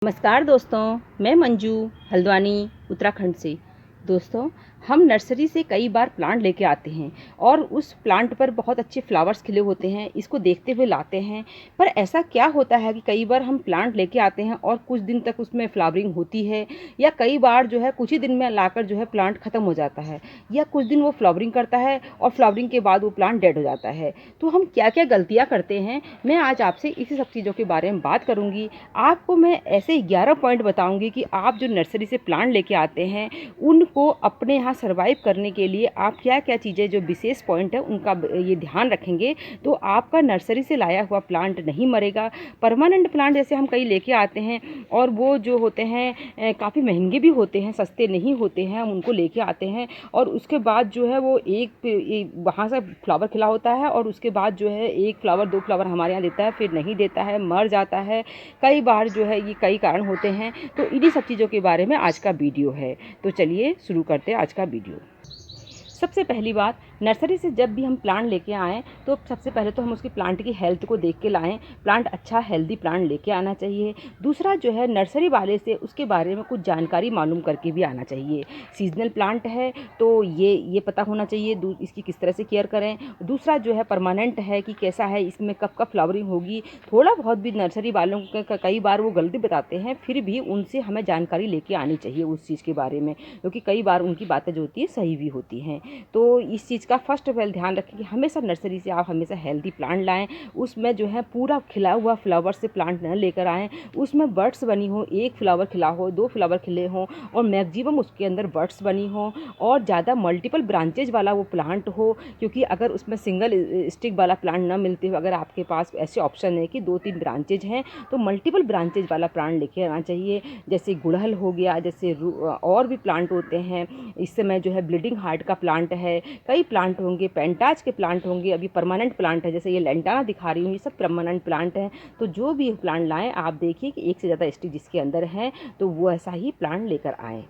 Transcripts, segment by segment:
नमस्कार दोस्तों, मैं मंजू हल्द्वानी उत्तराखंड से। दोस्तों, हम नर्सरी से कई बार प्लांट लेके आते हैं और उस प्लांट पर बहुत अच्छे फ्लावर्स खिले होते हैं, इसको देखते हुए लाते हैं। पर ऐसा क्या होता है कि कई बार हम प्लांट लेके आते हैं और कुछ दिन तक उसमें फ्लावरिंग होती है, या कई बार जो है कुछ ही दिन में लाकर जो है प्लांट ख़त्म हो जाता है, या कुछ दिन वो फ्लावरिंग करता है और फ्लावरिंग के बाद वो प्लांट डेड हो जाता है। तो हम क्या क्या गलतियाँ करते हैं, मैं आज आपसे इसी सब चीज़ों के बारे में बात करूँगी। आपको मैं ऐसे 11 पॉइंट बताऊँगी कि आप जो नर्सरी से प्लांट लेके आते हैं उनको अपने यहाँ सर्वाइव करने के लिए आप क्या-क्या चीज़ें, जो विशेष पॉइंट है उनका ये ध्यान रखेंगे तो आपका नर्सरी से लाया हुआ प्लांट नहीं मरेगा। परमानेंट प्लांट जैसे हम कई लेके आते हैं और वो जो होते हैं काफ़ी महंगे भी होते हैं, सस्ते नहीं होते हैं। हम उनको लेके आते हैं और उसके बाद जो है वो एक वहाँ से फ्लावर खिला होता है और उसके बाद जो है 1 फ्लावर 2 फ्लावर हमारे यहाँ देता है, फिर नहीं देता है, मर जाता है। कई बार जो है ये कई कारण होते हैं। तो इन्हीं सब चीज़ों के बारे में आज का वीडियो है। तो चलिए शुरू करते हैं आज का वीडियो। सबसे पहली बात, नर्सरी से जब भी हम प्लांट लेके आएँ तो सबसे पहले तो हम उसकी प्लांट की हेल्थ को देख के लाएँ। प्लांट अच्छा हेल्दी प्लांट लेके आना चाहिए। दूसरा जो है, नर्सरी वाले से उसके बारे में कुछ जानकारी मालूम करके भी आना चाहिए। सीजनल प्लांट है तो ये पता होना चाहिए इसकी किस तरह से केयर करें। दूसरा जो है, परमानेंट है कि कैसा है, इसमें कब फ्लावरिंग होगी। थोड़ा बहुत भी नर्सरी वालों का कई बार वो गलती बताते हैं, फिर भी उनसे हमें जानकारी लेके आनी चाहिए उस चीज़ के बारे में, क्योंकि कई बार उनकी बातें जो होती है सही भी होती हैं। तो इस चीज़ का फर्स्ट ऑफ ऑल ध्यान रखें कि हमेशा नर्सरी से आप हमेशा हेल्दी प्लांट लाएं। उसमें जो है पूरा खिला हुआ फ्लावर से प्लांट न लेकर आएँ। उसमें बड्स बनी हो, 1 फ्लावर खिला हो, 2 फ्लावर खिले हों और मैक्सिमम उसके अंदर बड्स बनी हो और ज़्यादा मल्टीपल ब्रांचेज वाला वो प्लांट हो। क्योंकि अगर उसमें सिंगल स्टिक वाला प्लांट ना मिलते हो, अगर आपके पास ऐसे ऑप्शन है कि 2-3 ब्रांचेज हैं, तो मल्टीपल ब्रांचेज वाला प्लांट लेके आना चाहिए। जैसे गुड़हल हो गया, जैसे और भी प्लांट होते हैं। इस समय जो है ब्लीडिंग हार्ट का प्लांट है, कई प्लांट होंगे, पेंटाज के प्लांट होंगे। अभी परमानेंट प्लांट है, जैसे ये लेंटाना दिखा रही हूँ, ये सब परमानेंट प्लांट हैं। तो जो भी प्लांट लाएं आप देखिए कि एक से ज़्यादा स्टिक जिसके अंदर है, तो वो ऐसा ही प्लांट लेकर आएँ।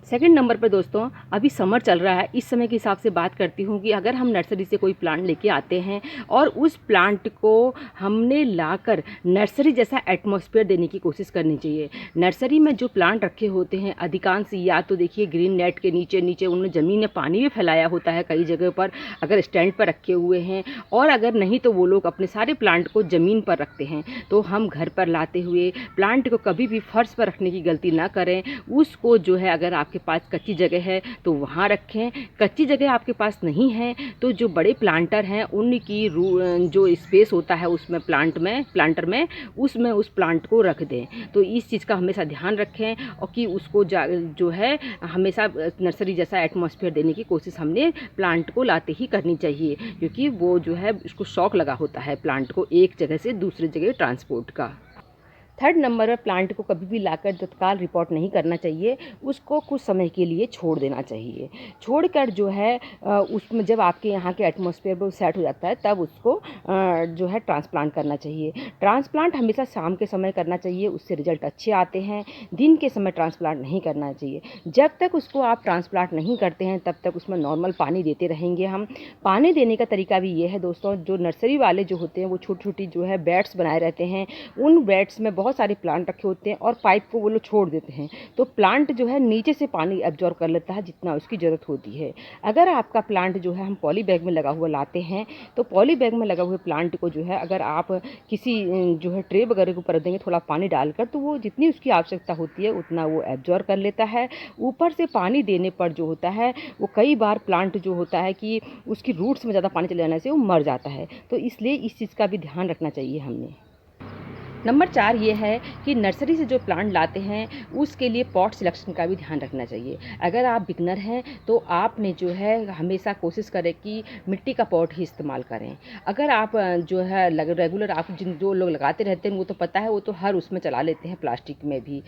सेकंड नंबर पर दोस्तों, अभी समर चल रहा है, इस समय के हिसाब से बात करती हूँ कि अगर हम नर्सरी से कोई प्लांट लेके आते हैं और उस प्लांट को हमने लाकर नर्सरी जैसा एटमॉस्फेयर देने की कोशिश करनी चाहिए। नर्सरी में जो प्लांट रखे होते हैं अधिकांश, या तो देखिए ग्रीन नेट के नीचे नीचे उन्होंने ज़मीन में पानी भी फैलाया होता है कई जगह पर, अगर स्टैंड पर रखे हुए हैं, और अगर नहीं तो वो लोग अपने सारे प्लांट को ज़मीन पर रखते हैं। तो हम घर पर लाते हुए प्लांट को कभी भी फर्श पर रखने की गलती ना करें। उसको जो है, अगर आपके पास कच्ची जगह है तो वहाँ रखें। कच्ची जगह आपके पास नहीं है तो जो बड़े प्लांटर हैं उनकी जो स्पेस होता है उसमें प्लांटर में उसमें उस प्लांट को रख दें। तो इस चीज़ का हमेशा ध्यान रखें और कि उसको जो है हमेशा नर्सरी जैसा एटमॉस्फेयर देने की कोशिश हमने प्लांट को लाते ही करनी चाहिए, क्योंकि वो जो है उसको शौक लगा होता है प्लांट को एक जगह से दूसरी जगह ट्रांसपोर्ट का। थर्ड नंबर पर, प्लांट को कभी भी लाकर तत्काल रिपोर्ट नहीं करना चाहिए। उसको कुछ समय के लिए छोड़ देना चाहिए। छोड़कर जो है उसमें जब आपके यहाँ के एटमॉस्फेयर पर सेट हो जाता है तब उसको जो है ट्रांसप्लांट करना चाहिए। ट्रांसप्लांट हमेशा शाम के समय करना चाहिए, उससे रिजल्ट अच्छे आते हैं। दिन के समय ट्रांसप्लांट नहीं करना चाहिए। जब तक उसको आप ट्रांसप्लांट नहीं करते हैं तब तक उसमें नॉर्मल पानी देते रहेंगे हम। पानी देने का तरीका भी ये है दोस्तों, जो नर्सरी वाले जो होते हैं वो छोटी छोटी जो है बेड्स बनाए रहते हैं। उन बेड्स में बहुत सारे प्लांट रखे होते हैं और पाइप को वो लोग छोड़ देते हैं, तो प्लांट जो है नीचे से पानी एब्जॉर्ब कर लेता है जितना उसकी ज़रूरत होती है। अगर आपका प्लांट जो है हम पॉली बैग में लगा हुआ लाते हैं, तो पॉली बैग में लगा हुए प्लांट को जो है अगर आप किसी जो है ट्रे वगैरह के ऊपर देंगे थोड़ा पानी डालकर, तो वो जितनी उसकी आवश्यकता होती है उतना वो एब्जॉर्ब कर लेता है। ऊपर से पानी देने पर जो होता है वो कई बार प्लांट जो होता है कि उसकी रूट्स में ज़्यादा पानी चले जाने से वो मर जाता है। तो इसलिए इस चीज़ का भी ध्यान रखना चाहिए हमने। नंबर 4 ये है कि नर्सरी से जो प्लांट लाते हैं उसके लिए पॉट सिलेक्शन का भी ध्यान रखना चाहिए। अगर आप बिगनर हैं तो आपने जो है हमेशा कोशिश करें कि मिट्टी का पॉट ही इस्तेमाल करें। अगर आप जो है रेगुलर आप जो लोग लगाते रहते हैं वो तो पता है, वो तो हर उसमें चला लेते हैं प्लास्टिक में भी।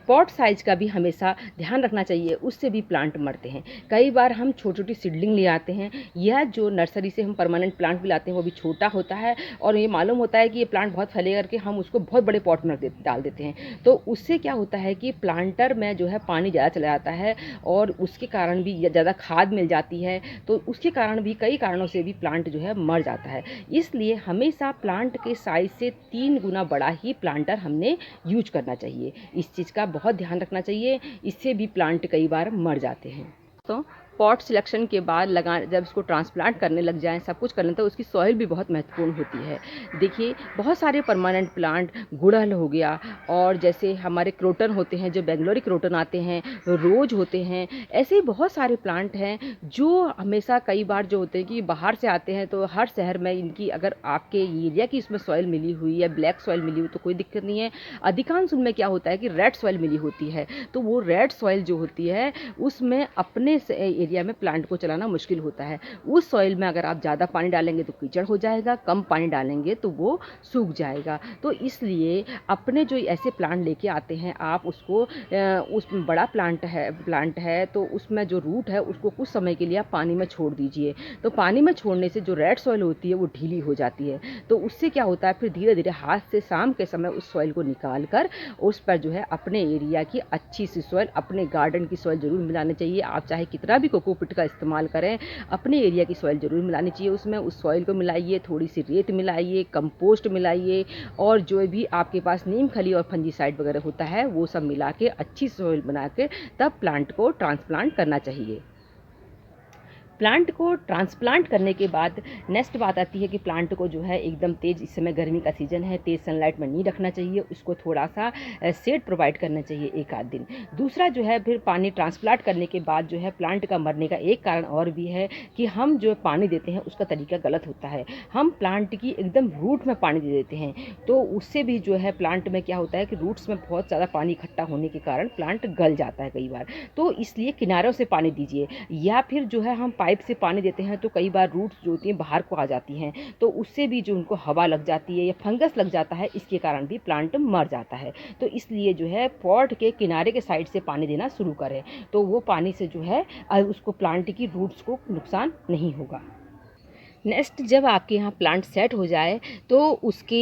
पॉट साइज़ का भी हमेशा ध्यान रखना चाहिए, उससे भी प्लांट मरते हैं। कई बार हम छोटी-छोटी सीडलिंग ले आते हैं या जो नर्सरी से हम परमानेंट प्लांट भी लाते हैं वो भी छोटा होता है और ये मालूम होता है कि ये प्लांट बहुत फैलेगा करके हम उसको बहुत बड़े पॉट में डाल देते हैं। तो उससे क्या होता है कि प्लांटर में जो है पानी ज़्यादा चला जाता है और उसके कारण भी ज़्यादा खाद मिल जाती है, तो उसके कारण भी कई कारणों से भी प्लांट जो है मर जाता है। इसलिए हमेशा प्लांट के साइज़ से 3 गुना बड़ा ही प्लांटर हमने यूज करना चाहिए। इस चीज़ का बहुत ध्यान रखना चाहिए, इससे भी प्लांट कई बार मर जाते हैं। तो पॉट सिलेक्शन के बाद जब इसको ट्रांसप्लांट करने लग जाएँ, सब कुछ करने, तो उसकी सॉइल भी बहुत महत्वपूर्ण होती है। देखिए बहुत सारे परमानेंट प्लांट, गुड़हल हो गया और जैसे हमारे क्रोटन होते हैं, जो बेंगलोरी क्रोटन आते हैं, रोज़ होते हैं, ऐसे ही बहुत सारे प्लांट हैं जो हमेशा कई बार जो होते हैं कि बाहर से आते हैं, तो हर शहर में इनकी अगर आपके एरिया की इसमें सॉइल मिली हुई या ब्लैक सॉइल मिली हुई तो कोई दिक्कत नहीं है। अधिकांश उनमें क्या होता है कि रेड सॉइल मिली होती है, तो वो रेड सॉइल जो होती है उसमें अपने एरिया में प्लांट को चलाना मुश्किल होता है। उस सॉइल में अगर आप ज़्यादा पानी डालेंगे तो कीचड़ हो जाएगा, कम पानी डालेंगे तो वो सूख जाएगा। तो इसलिए अपने जो ऐसे प्लांट लेके आते हैं आप उसको उस बड़ा प्लांट है तो उसमें जो रूट है उसको कुछ समय के लिए आप पानी में छोड़ दीजिए। तो पानी में छोड़ने से जो रेड सॉइल होती है वो ढीली हो जाती है, तो उससे क्या होता है फिर धीरे-धीरे हाथ से शाम के समय उस सॉइल को निकाल कर उस पर जो है अपने एरिया की अच्छी सी सॉइल, अपने गार्डन की सॉइल ज़रूर मिलानी चाहिए। आप चाहे कितना भी कोकोपीट का इस्तेमाल करें, अपने एरिया की सॉइल ज़रूर मिलानी चाहिए। उसमें उस सॉइल को मिलाइए, थोड़ी सी रेत मिलाइए, कंपोस्ट मिलाइए और जो भी आपके पास नीम खली और फंजीसाइड वगैरह होता है वो सब मिला के अच्छी सॉइल बना के तब प्लांट को ट्रांसप्लांट करना चाहिए। प्लांट को ट्रांसप्लांट करने के बाद नेक्स्ट बात आती है कि प्लांट को जो है एकदम तेज़, इस समय गर्मी का सीज़न है, तेज़ सनलाइट में नहीं रखना चाहिए, उसको थोड़ा सा शेड प्रोवाइड करना चाहिए एक आध दिन। दूसरा जो है फिर पानी ट्रांसप्लांट करने के बाद जो है प्लांट का मरने का एक कारण और भी है कि हम जो पानी देते हैं उसका तरीका गलत होता है। हम प्लांट की एकदम रूट में पानी दे देते हैं, तो उससे भी जो है प्लांट में क्या होता है कि रूट्स में बहुत ज़्यादा पानी इकट्ठा होने के कारण प्लांट गल जाता है कई बार। तो इसलिए किनारों से पानी दीजिए, या फिर जो है हम पाइप से पानी देते हैं तो कई बार रूट्स जो होती हैं बाहर को आ जाती हैं, तो उससे भी जो उनको हवा लग जाती है या फंगस लग जाता है, इसके कारण भी प्लांट मर जाता है। तो इसलिए जो है पॉट के किनारे के साइड से पानी देना शुरू करें, तो वो पानी से जो है उसको प्लांट की रूट्स को नुकसान नहीं होगा। नेक्स्ट, जब आपके यहाँ प्लांट सेट हो जाए तो उसके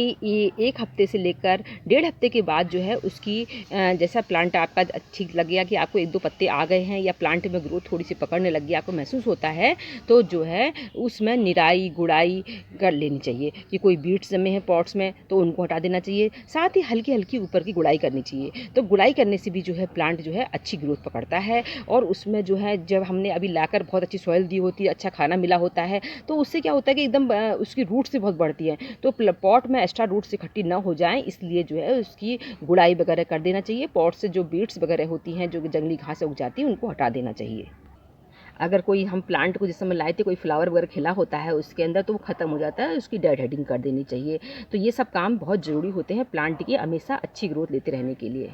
1 हफ्ते से लेकर 1.5 हफ्ते के बाद जो है उसकी जैसा प्लांट आपका ठीक लग गया कि आपको 1-2 पत्ते आ गए हैं या प्लांट में ग्रोथ थोड़ी सी पकड़ने लग गई, आपको महसूस होता है, तो जो है उसमें निराई गुड़ाई कर लेनी चाहिए कि कोई बीट्स जमे हैं पॉट्स में तो उनको हटा देना चाहिए। साथ ही हल्की हल्की ऊपर की गुड़ाई करनी चाहिए, तो गुड़ाई करने से भी जो है प्लांट जो है अच्छी ग्रोथ पकड़ता है। और उसमें जो है जब हमने अभी लाकर बहुत अच्छी सॉइल दी होती है, अच्छा खाना मिला होता है, तो उससे क्या होता है कि एकदम उसकी रूट से बहुत बढ़ती है, तो पॉट में एक्स्ट्रा रूट से इकट्ठी ना हो जाए, इसलिए जो है उसकी गुड़ाई वगैरह कर देना चाहिए। पॉट से जो बीट्स वगैरह होती हैं, जो जंगली घास उग जाती है, उनको हटा देना चाहिए। अगर कोई हम प्लांट को जिस समय लाए थे कोई फ्लावर वगैरह खिला होता है उसके अंदर, तो वो ख़त्म हो जाता है, उसकी डेड हेडिंग कर देनी चाहिए। तो ये सब काम बहुत ज़रूरी होते हैं प्लांट की हमेशा अच्छी ग्रोथ लेते रहने के लिए।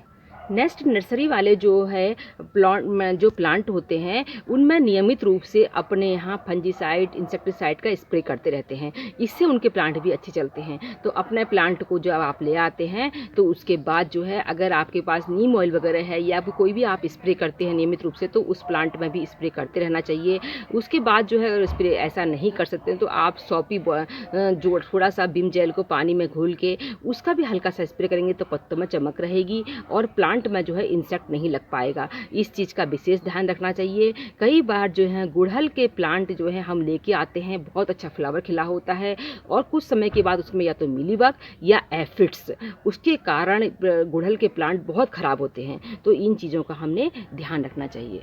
नेक्स्ट, नर्सरी वाले जो है प्लांट होते हैं उनमें नियमित रूप से अपने यहाँ फंजीसाइड, इंसेक्टिसाइड का स्प्रे करते रहते हैं, इससे उनके प्लांट भी अच्छे चलते हैं। तो अपने प्लांट को जब आप ले आते हैं तो उसके बाद जो है अगर आपके पास नीम ऑयल वगैरह है या कोई भी आप स्प्रे करते हैं नियमित रूप से, तो उस प्लांट में भी स्प्रे करते रहना चाहिए। उसके बाद जो है अगर स्प्रे ऐसा नहीं कर सकते तो आप सौपी जो थोड़ा सा विम जेल को पानी में घोल के उसका भी हल्का सा स्प्रे करेंगे तो पत्तों में चमक रहेगी और प्लांट में जो है इंसेक्ट नहीं लग पाएगा। इस चीज़ का विशेष ध्यान रखना चाहिए। कई बार जो है गुड़हल के प्लांट जो है हम लेके आते हैं, बहुत अच्छा फ्लावर खिला होता है और कुछ समय के बाद उसमें या तो मिलीबग या एफिड्स, उसके कारण गुड़हल के प्लांट बहुत ख़राब होते हैं। तो इन चीज़ों का हमने ध्यान रखना चाहिए।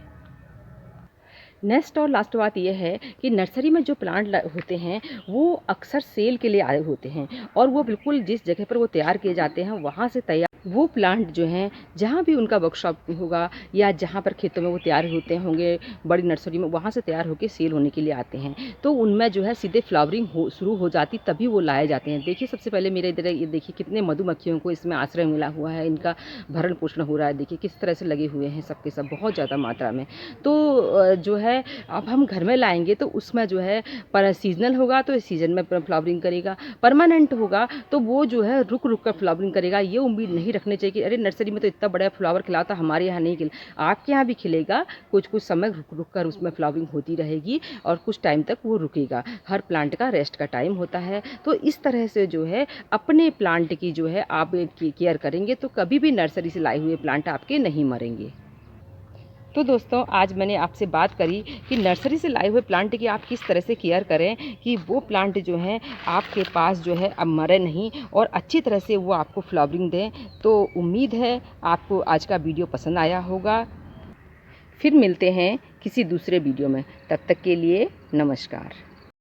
नेक्स्ट और लास्ट बात यह है कि नर्सरी में जो प्लांट होते हैं वो अक्सर सेल के लिए आए होते हैं और वो बिल्कुल जिस जगह पर वो तैयार किए जाते हैं वहाँ से तैयार वो प्लांट जो हैं जहाँ भी उनका वर्कशॉप होगा या जहाँ पर खेतों में वो तैयार होते होंगे बड़ी नर्सरी में, वहाँ से तैयार होकर सेल होने के लिए आते हैं। तो उनमें जो है सीधे फ्लावरिंग शुरू हो जाती तभी वो लाए जाते हैं। देखिए सबसे पहले मेरे इधर ये देखिए कितने मधुमक्खियों को इसमें आश्रय मिला हुआ है, इनका भरण पोषण हो रहा है। देखिए किस तरह से लगे हुए हैं सबके सब बहुत ज़्यादा मात्रा में। तो जो है अब हम घर में लाएंगे तो उसमें जो है पर सीजनल होगा तो सीजन में फ्लावरिंग करेगा, परमानेंट होगा तो वो जो है रुक रुक कर फ्लावरिंग करेगा। ये उम्मीद नहीं रखनी चाहिए कि अरे नर्सरी में तो इतना बड़ा फ्लावर खिला था, हमारे यहाँ नहीं खिला। आपके यहाँ भी खिलेगा, कुछ कुछ समय रुक रुक कर उसमें फ्लावरिंग होती रहेगी और कुछ टाइम तक वो रुकेगा। हर प्लांट का रेस्ट का टाइम होता है। तो इस तरह से जो है अपने प्लांट की जो है आप केयर करेंगे तो कभी भी नर्सरी से लाए हुए प्लांट आपके नहीं मरेंगे। तो दोस्तों, आज मैंने आपसे बात करी कि नर्सरी से लाए हुए प्लांट की आप किस तरह से केयर करें कि वो प्लांट जो हैं आपके पास जो है अब मरे नहीं और अच्छी तरह से वो आपको फ्लावरिंग दें। तो उम्मीद है आपको आज का वीडियो पसंद आया होगा। फिर मिलते हैं किसी दूसरे वीडियो में, तब तक के लिए नमस्कार।